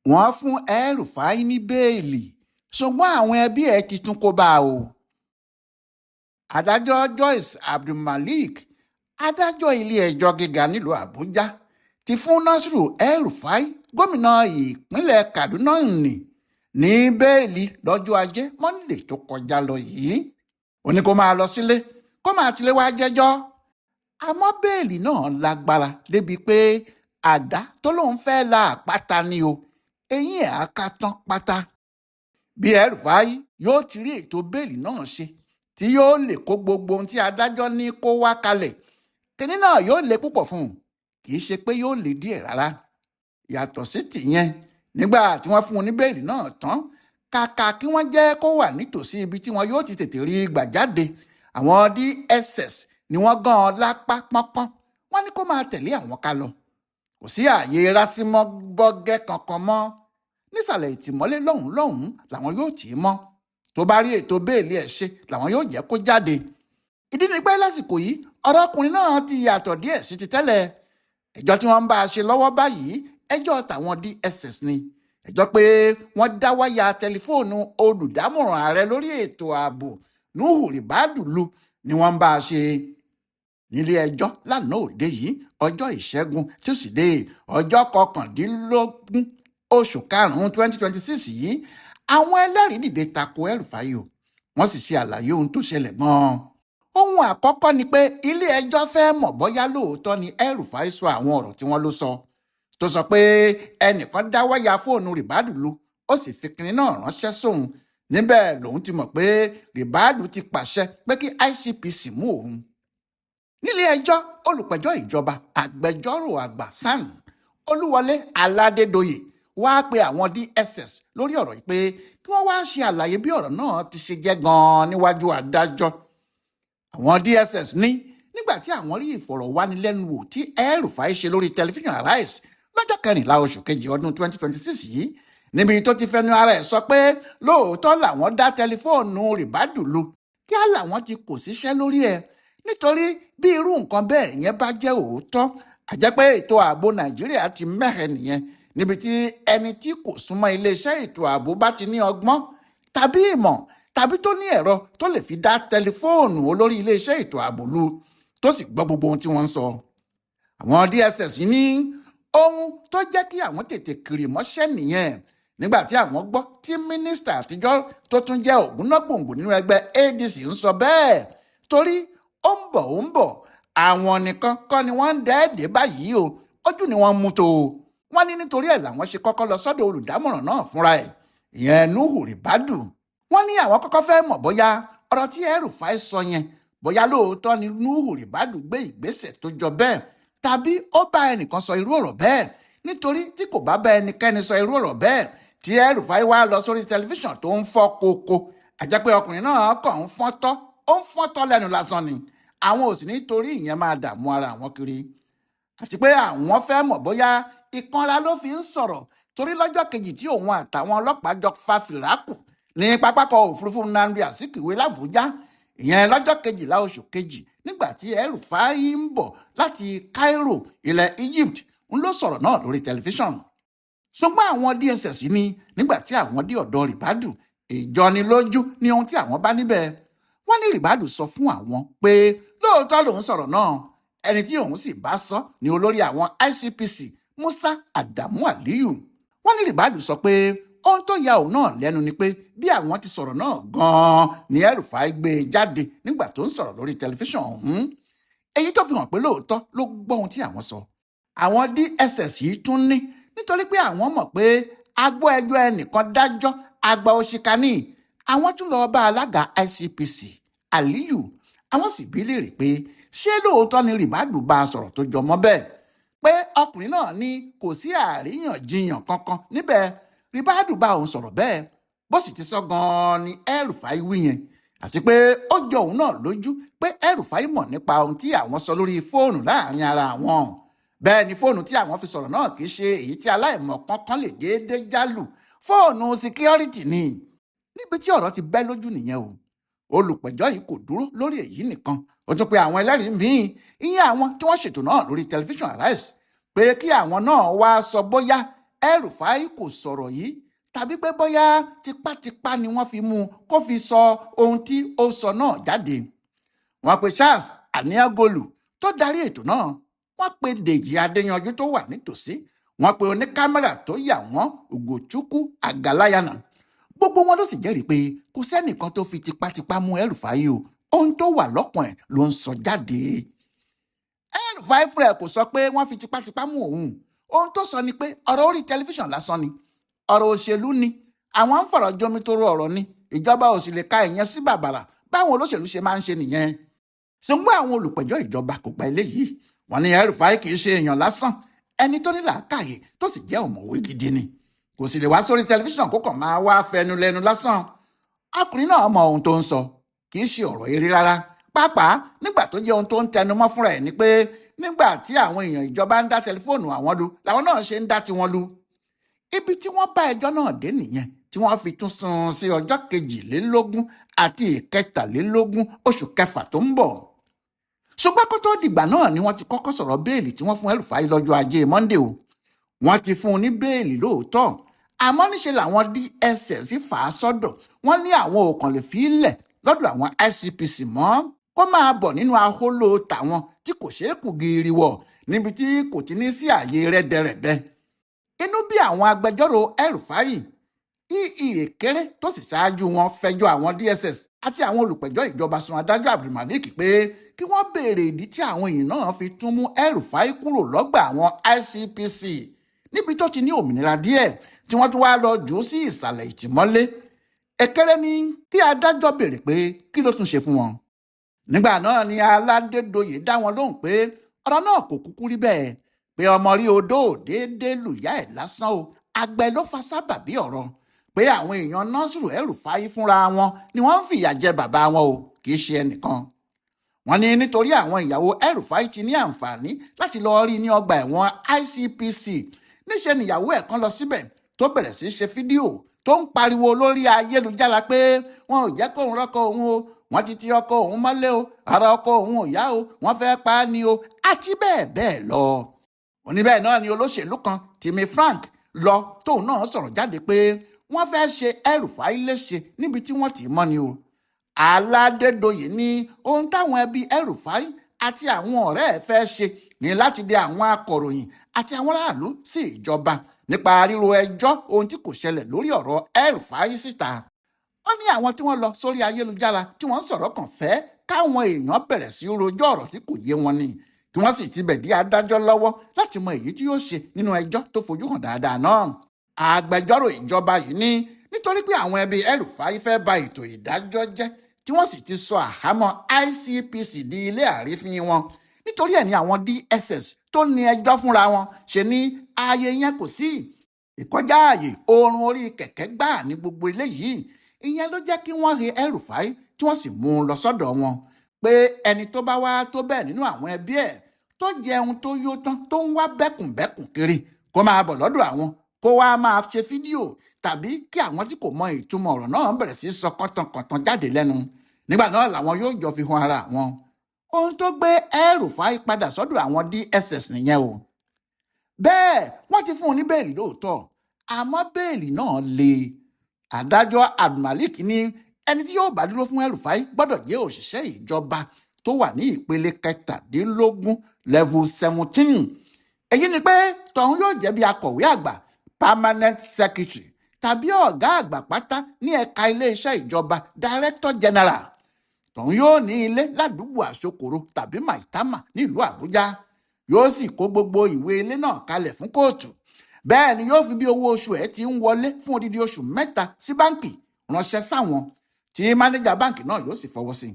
wọ́n fún El-Rufai ní bẹ́ẹ̀lì ṣùgbọ́n àwọn ẹbí ẹ̀ ti tún kó bá a o. adájọ́ Joyce Abdulmalik adájọ́ ilé-ẹjọ́ gíga nílùú Àbújá ti fún Nasiru El-Rufai gómìnà ìpínlẹ̀ Kaduna ní bẹ́ẹ̀lì lọ́jọ́ ajé Monde tó kọjá lọ yìí. ó ní kó máa lọ sílé kó máa tilé wá jẹ́jọ́. àmọ́ bẹ́ẹ̀lì náà lágbára débi pé àdá tó lóun fẹ́ la àpáta ni o eyín ẹ̀ á ká tán pátá. bí El-Rufai yóò ti rí ètò bẹ́ẹ̀lì náà ṣe tí yóò lè kó gbogbo ohun tí adájọ́ ní kó wá kalẹ̀, kínní náà yóò le púpọ̀ fún un, kì í ṣe pé yóò le díẹ̀ rárá. yàtọ̀ sí tìyẹn, nígbà tí wọ́n fún un ní bẹ́ẹ̀lì náà tán, kàkà kí wọ́n jẹ́ kó wà nítòsí ibi tí wọn yóò ti tètè rí gbà jáde, àwọn DSS ni wọ́n gan an lápá pọ́npọ́n, wọ́n ní kó máa tẹ̀lé àwọn ká lọ. kò sí ààyè rásímọ́ gbọ́gẹ́ kankan mọ́. nísàlẹ̀ ìtìmọ́lé lọ́hùn-ún làwọn yóò tì í mọ́. tó bá rí ètò bẹ́ẹ̀lì ẹ̀ ṣe làwọn yóò jẹ́ kó jáde. ìdí ni pé lásìkò yìí ọ̀rọ̀ ọkùnrin náà ti yàtọ̀ díẹ̀ sí ti tẹ́lẹ̀. ẹjọ́ tí wọ́n ń bá a ṣe lọ́wọ́ báyìí ẹjọ́ tàwọn DSS ni. ẹjọ́ pé wọ́n dá wáyà tẹlifóònù olùdámọ̀ràn ààrẹ lórí ètò ààbò Nuhu Ribadu lu ni wọ́n ń bá a ṣe. nílé ẹjọ́ lánàá òde yìí ọjọ́ ìṣẹ́gun Tuesday ọjọ́ 19 oṣù karùn-ún 2026 yìí àwọn ẹlẹ́rìí dìde tako El-Rufai o, wọ́n sì ṣe àlàyé ohun tó ṣẹlẹ̀ gan-an. ohun àkọ́kọ́ ni pé ilé ẹjọ́ fẹ́ mọ̀ bóyá lóòótọ́ ni El-Rufai sọ àwọn ọ̀rọ̀ tí wọ́n ló sọ, tó sọ pé ẹnìkan dá wáyà fóònù Ribadu lu ó sì fi kinní náà ránṣẹ́ sóun. níbẹ̀ lòun ti mọ̀ pé Ribadu ti pàṣẹ pé kí ICPC mú òun. nílé ẹjọ́ olùpẹ̀jọ́ ìjọba agbẹjọ́rò àgbà SAN Olúwọlé Aládédoyè wá pe àwọn DSS lórí ọ̀rọ̀ yìí pé kí wọ́n wá ṣe àlàyé bí ọ̀rọ̀ náà ti ṣe jẹ́ gan-an níwájú adájọ́. àwọn DSS ní nígbà tí àwọn rí ìfọ̀rọ̀wánilẹ́nuwò tí El-Rufai ṣe lórí tẹlifíṣàn Arise lọ́jọ́ 14 oṣù kejì ọdún 2026 yìí, níbi tó ti fẹnu ara ẹ̀ sọ pé lóòótọ́ làwọn dá tẹlifóònù Ribadu lu kí á làwọn ti kò síṣẹ́ lórí ẹ̀, nítorí bí irú nǹkan bẹ́ẹ̀ yẹn bá jẹ́ òótọ́ àjẹ́ pé ètò ààbò Nàìjíríà ti mẹ́hẹ̀ nìyẹn, níbi tí ẹni tí kò súnmọ́ iléeṣẹ́ ètò ààbò bá ti ní ọgbọ́n tàbí ìmọ̀ tàbí tó ní ẹ̀rọ tó lè fi dá tẹlifóònù olórí iléeṣẹ́ ètò ààbò lu tó sì gbọ́ gbogbo ohun tí wọ́n ń sọ. àwọn DSS ní ohun tó jẹ́ kí àwọn tètè kiri mọ́ṣẹ́ nìyẹn nígbà tí àwọn gbọ́ tí mínísítà àtijọ́ tó tún jẹ́ ògúnnágbòǹgbò nínú ẹgbẹ́ ADC ń sọ bẹ́ẹ̀, torí ó ń bọ̀ àwọn nìkan kọ́ ni wọ́n ń dẹ́ẹ̀dẹ́ báyìí o, ojú ni wọ́n mú tó o. wọ́n ní nítorí ẹ̀ làwọn ṣe kọ́kọ́ lọ sọ́dọ̀ olùdámọ̀ràn náà fúnra ẹ̀, ìyẹn Nuhu Ribadu. wọ́n ní àwọn kọ́kọ́ fẹ́ mọ̀ bóyá ọ̀rọ̀ tí El-Rufai sọ yẹn bóyá lóòótọ́ ni Nuhu Ribadu gbé ìgbésẹ̀ tó jọ bẹ́ẹ̀ tàbí ó bá ẹnìkan sọ irú ọ̀rọ̀ bẹ́ẹ̀, nítorí tí kò bá bá ẹnikẹ́ni sọ irú ọ̀rọ̀ bẹ́ẹ̀ tí El-Rufai wá lọ sórí tẹlifíṣàn tó ń fọ́ koko, àjẹ́ pé ọkùnrin náà kàn ń fọ́ntọ́ lẹ́nu lásán ni. àwọn ò sì nítorí ìyẹn máa dààmú ara àwọn kiri. àti pé àwọn fẹ́ mọ̀ bóyá ìkanra ló fi ń sọ̀rọ̀, torí lọ́jọ́ kejì tí òun àtàwọn ọlọ́pàá jọ fa fìràkù ní pápákọ̀ òfurufú Nnamdi Azikiwe l'Àbújá, ìyẹn lọ́jọ́ 12 oṣù kejì, nígbà tí El-Rufai ń bọ̀ láti Cairo ilẹ̀ Egypt ń ló sọ̀rọ̀ náà lórí tẹlifíṣàn. ṣùgbọ́n àwọn DSS ní nígbà tí àwọn dé ọ̀dọ̀ Ribadu, ìjọnilójú ní ohun tí àwọn bá níbẹ̀. wọ́n ní Ribadu sọ fún àwọn pé lóòótọ́ lòun sọ̀rọ̀ náà, ẹni tí òun sì bá sọ ní olórí àwọn ICPC Musa Adamu Aliyu. wọ́n ní Ribadu sọ pé ohun tó ya òun náà lẹ́nu ni pé bí àwọn ti sọ̀rọ̀ náà gan-an ni El-Rufai gbé e jáde nígbà tó ń sọ̀rọ̀ lórí tẹlifíṣàn ọ̀hún. èyí tó fi hàn pé lóòótọ́ ló gbọ́ ohun tí àwọn sọ. àwọn DSS yìí tún ní nítorí pé àwọn mọ̀ pé agbọ́ ẹjọ́ ẹnìkan dájọ́ àgbà òṣìkà ní. àwọn tún lọ bá alága ICPC Aliyu, àwọn sì bí léèrè pé ṣé lóòótọ́ ni Ribadu bá a sọ̀rọ̀ tó jọmọ́ bẹ́ẹ̀, pé ọkùnrin náà ní kò sí àríyànjiyàn kankan níbẹ̀, Ribadu bá òun sọ̀rọ̀ bẹ́ẹ̀, bó sì ti sọ gan-an ni El-Rufai wí yẹn, àti pé ó jọ òun náà lójú pé El-Rufai mọ̀ nípa ohun tí àwọn sọ lórí fóònù láàrin ara àwọn. bẹ́ẹ̀ ni fóònù tí àwọn fi sọ̀rọ̀ náà kì í ṣe èyí tí aláìmọ̀ kankan lè déédéé jálù, fóònù síkírọ́rìtì ni. níbi tí ọ̀rọ̀ ti bẹ́ lójú nìyẹn o. olùpẹ̀jọ́ yìí kò dúró lórí èyí nìkan, ó tún pe àwọn ẹlẹ́rìí míì, ìyẹn àwọn tí wọ́n ṣètò náà lórí tẹlifíṣàn Arise, pé kí àwọn náà wá sọ bóyá El-Rufai kò sọ̀rọ̀ yìí tàbí pé bóyá tipátipá ni wọ́n fi mú un kó fi sọ ohun tí ó sọ náà jáde. Wọ́n pe Charles Aniagolu tó darí ètò náà, wọ́n pe Dèjì Adéyanjú tó wà nítòsí, wọ́n pe oníkámẹ́rà tó yà wọ́n Ugochukwu Agalayana. Gbogbo wọn ló sì jẹ́rìí pé kò sẹ́nìkan tó fi tipátipá mú El-Rufai o, ohun tó wà lọ́kàn ẹ̀ ló ń sọ jáde. El-Rufai fúnra ẹ̀ kò sọ pé wọ́n fi tipátipá mú òun. Ohun tó sọ ni pé ọ̀rọ̀ orí tẹlifíṣàn lásán ni, ọ̀rọ̀ òṣèlú ni, àwọn ń fọ̀rọ̀ jomitoro ọ̀rọ̀ ni, ìjọba ò sì lè ka ìyẹn sí bàbàrà báwọn olóṣèlú ṣe máa ń ṣe nìyẹn. Ṣùgbọ́n àwọn olùpẹ̀jọ́ ìjọba kò gba eléyìí. Wọ́n ní El-Rufai kì í ṣe èèyàn lásán, ẹni tó ní làákàyè tó sì jẹ́ ọ̀mọ̀wé gidi ni. Kò sì lè wá sórí tẹlifíṣàn kó kàn máa wá fẹnu lẹ́nu lásán. Ọkùnrin náà mọ ohun tó ń sọ, kì í ṣe ọ̀rọ̀ eré rárá. Pàápàá nígbà tó jẹ́ ohun tó ń tẹnumọ́ fúnra ẹ̀ ni pé nígbà tí àwọn èèyàn ìjọba ń dá tẹlifóònù àwọn lu làwọn náà ṣe ń dá tiwọn lu. Ibi tí wọ́n bá ẹjọ́ náà dé nìyẹn tí wọ́n fi tún sún sí ọjọ́ 22 àti 23 oṣù kẹfà tó ń bọ̀. Ṣùgbọ́n kó tó dìgbà náà ni wọ́n ti kọ́kọ́ sọ̀rọ̀ béèlì tí wọ́n fún El-Rufai lọ́jọ́ ajé Monday o. Wọ́n ti fún un ní béèlì lóòótọ́, àmọ́ níṣe làwọn DSS fà á sọ́dọ̀. Wọ́n ní àwọn ò kàn lè fi í lẹ̀ lọ́dọ̀ àwọn ICPC mọ́ kó máa bọ̀ nínú ahóló tàwọn tí kò ṣeé kù gírí wọ̀ níbi tí kò ti ní sí ààyè rẹ́dẹrẹ́dẹ́. Inú bí àwọn agbẹjọ́rò El-Rufai, Ekere tó sì ṣáájú wọn fẹjọ́ àwọn DSS àti àwọn olùpẹ̀jọ́ ìjọba sun adájọ́ Abdulmalik pé kí wọ́n béèrè ìdí tí àwọn èèyàn náà fi tún mú El-Rufai kúrò lọ́gbà àwọn ICPC níbi tó ti ní òmìnira díẹ̀ tí wọ́n tún wá lọ jù ú sí ìsàlẹ̀ ìtìmọ́lé. Ekere ní kí adájọ́ béèrè pé kí ló tún ṣe fún wọn. Nígbà náà ni Aládédoyè dá wọn lóhùn pé ọ̀rọ̀ náà kò kúkú rí bẹ́ẹ̀, pé ọmọ rí odó déédéé lùyá ẹ̀ lásán o, àgbẹ̀ ló fa sábàbí ọ̀rọ̀, pé àwọn èèyàn Nasiru El-Rufai fúnra wọn ni wọ́n ń fìyà jẹ bàbá wọn o, kì í ṣe ẹnìkan. Wọ́n ní nítorí àwọn ìyàwó El-Rufai ti ní àǹfààní láti lọ rí ní ọgbà ẹ̀wọ̀n ICPC. Níṣe nìyàwó ẹ̀ kan lọ síbẹ̀ tó bẹ̀rẹ̀ sí ṣe fídíò tó ń pariwo lórí ayélujára pé wọn ò jẹ́ kóun rọ́kọ òun o, wọ́n ti ọkọ òun mọ́lé o, ara ọkọ òun ò yá o, wọ́n fẹ́ pa á ni o, àti bẹ́ẹ̀ bẹ́ẹ̀ lọ. Oníbẹ̀ náà ni olóṣèlú kan Timi Frank lọ tóun náà sọ̀rọ̀ jáde pé wọ́n fẹ́ ṣe El-Rufai léṣe níbi tí wọ́n ti mọ́ ni o. Aládédoyè ní ohun táwọn ẹbí El-Rufai àti àwọn ọ̀rẹ́ ẹ̀ fẹ́ ṣe ní láti dẹ àwọn akọ̀ròyìn àti àwọn aráàlú sí ìjọba nípa ríro ẹjọ́ ohun tí kò ṣẹlẹ̀ lórí ọ̀rọ̀ El-Rufai síta. Ó ní àwọn tí wọ́n lọ sórí ayélujára tí wọ́n sọ̀rọ̀ kàn fẹ́ káwọn èèyàn bẹ̀rẹ̀ sí rojọ́ ọ̀rọ̀ tí kò yé wọn ni, kí wọ́n sì ti bẹ̀ dí adájọ́ lọ́wọ́ láti mọ èyí tí yóò ṣe nínú ẹjọ́ tó fojú hàn dáadáa náà. Agbẹjọ́rò ìjọba yìí ní nítorí pé àwọn ẹbí El-Rufai fẹ́ ba ètò ìdájọ́ jẹ́ tí wọ́n sì ti sọ àhámọ́ ICPC di ilé àrífín wọn, nítorí ẹ̀ ní àwọn DSS tó ní ẹjọ́ fúnra wọn ṣe ní ààyè yẹn kò sí. Ìkọjá ààyè oorun orí kẹ̀kẹ́ gbáà ní gbogbo eléyìí. Ìyẹn ló jẹ́ kí wọ́n rí El-Rufai tí wọ́n sì mú un lọ sọ́dọ̀ wọn, pé ẹni tó bá wá tó bẹ́ẹ̀ nínú àwọn ẹbí ẹ̀ tó jẹun tó yó tán tó ń wá bẹ́kùnbẹ́kùn kiri kó máa bọ̀ lọ́dọ̀ àwọn kó wá máa ṣe fídíò, tàbí kí àwọn tí kò mọ ìtumọ̀ ọ̀rọ̀ náà bẹ̀rẹ̀ sí sọ kọ́tànkọ̀tàn jáde lẹ́nu. Nígbà náà làwọn yóò jọ fi hàn ara wọn. Ohun tó gbé El-Rufai padà sọ́dọ̀ àwọn DSS nìyẹn o. Bẹ́ẹ̀ wọ́n ti fún un ní bẹ́ẹ̀lì lóòótọ́, àmọ́ bẹ́ẹ̀lì náà le. Adájọ́ Abdulmalik ní ẹni tí yóò bá dúró fún El-Rufai gbọ́dọ̀ jẹ́ òṣìṣẹ́ ìjọba tó wà ní ìpele 17 level 17. Èyí ni pé tọ̀hún yóò jẹ́ bí akọ̀wé àgbà permanent secretary tàbí ọ̀gá àgbà pátá ní ẹ̀ka iléeṣẹ́ ìjọba director general. Tọ̀hún yóò ní ilé ládùúgbò Àṣokòrò tàbí Maitama nílùú Àbújá. Yóò sì kó gbogbo ìwé ilé náà kalẹ̀ fún kóòtù. Bẹ́ẹ̀ ni yóò fi bí owó oṣù ẹ̀ ti ń wọlé fún odidi oṣù 3 sí báǹkì ránṣẹ́ sáwọn tí mánéjà báǹkì náà yóò sì fọwọ́ sí.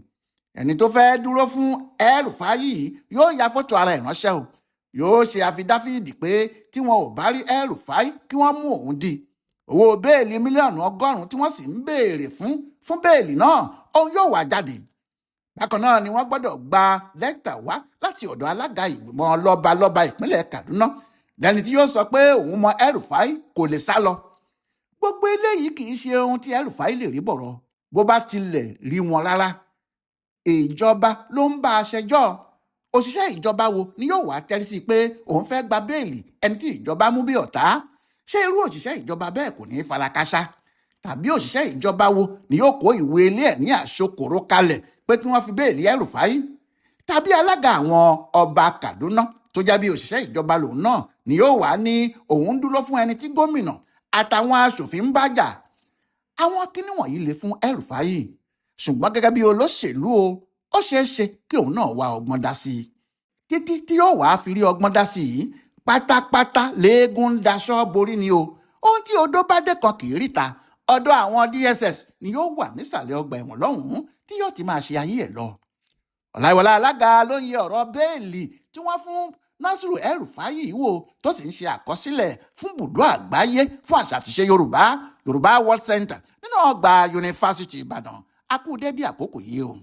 Ẹni tó fẹ́ dúró fún El-Rufai yìí yóò ya fọ́tò ara ẹ̀ ránṣẹ́ o. Yóò ṣe àfidáfídì pé tí wọn ò bá rí El-Rufai kí wọ́n mú òun dì. Owó béèlì mílíọ̀nù 100 tí wọ́n sì ń béèrè fún béèlì náà òun yóò wá jáde. Bákan náà ni wọ́n gbọ́dọ̀ gba lẹ́tà wá láti ọ̀dọ̀ alága ìgbìmọ̀ lọ́balọ́ba ìpínlẹ̀ Kaduna lẹ́ni tí yóò sọ pé òun mọ El-Rufai kò lè sá lọ. Gbogbo eléyìí kì í ṣe ohun tí El-Rufai lè rí bọ̀rọ̀ bó bá tilẹ̀ rí wọn rárá. Ìjọba ló ń bá a ṣẹjọ́. Òṣìṣẹ́ ìjọba wo ni yóò wá tẹ́rí sí pé òun fẹ́ gba béèlì ẹni tí ìjọba mú bí ọ̀tá? ṣé irú òṣìṣẹ́ ìjọba bẹ́ẹ̀ kò ní í farakásá? Tàbí òṣìṣẹ́ ìjọba wo ni yóò kó ìwé ilé ẹ̀ ní àṣokòrò kalẹ̀ pé kí wọ́n fi béèlì El-Rufai? Tàbí alága àwọn ọba Kaduna tó jẹ́ bí òṣìṣẹ́ ìjọba lòun náà ni yóò wá ní òun dúró fún ẹni tí gómìnà àtàwọn aṣòfin ń bá jà? Àwọn kíní wọ̀nyí le fún El-Rufai, ṣùgbọ́n gẹ́gẹ́ bí olóṣèlú ó ṣeé ṣe kí òun náà wá ọgbọ́n dá sí i. Títí tí yóò wá fi rí ọgbọ́n dá sí i, pátápátá léegun ń daṣọ borí ni o. Ohun tí odó bá dé kan kì í ríta, ọ̀dọ̀ àwọn DSS ni yóò wà nísàlẹ̀ ọgbà ẹ̀wọ̀n lọ́hùn-ún tí yóò ti máa ṣe ayé ẹ̀ lọ. Ọláyíwọlá Alága ló ń yẹ ọ̀rọ̀ béèlì tí wọ́n fún Nasiru El-Rufai wò, tó sì ń ṣe àkọsílẹ̀ fún ibùdó àgbáyé fún àṣà àti ìṣe Yorùbá World Center nínú ọgbà yunifásitì Ìbàdàn. A kú dédé àkókò yìí o.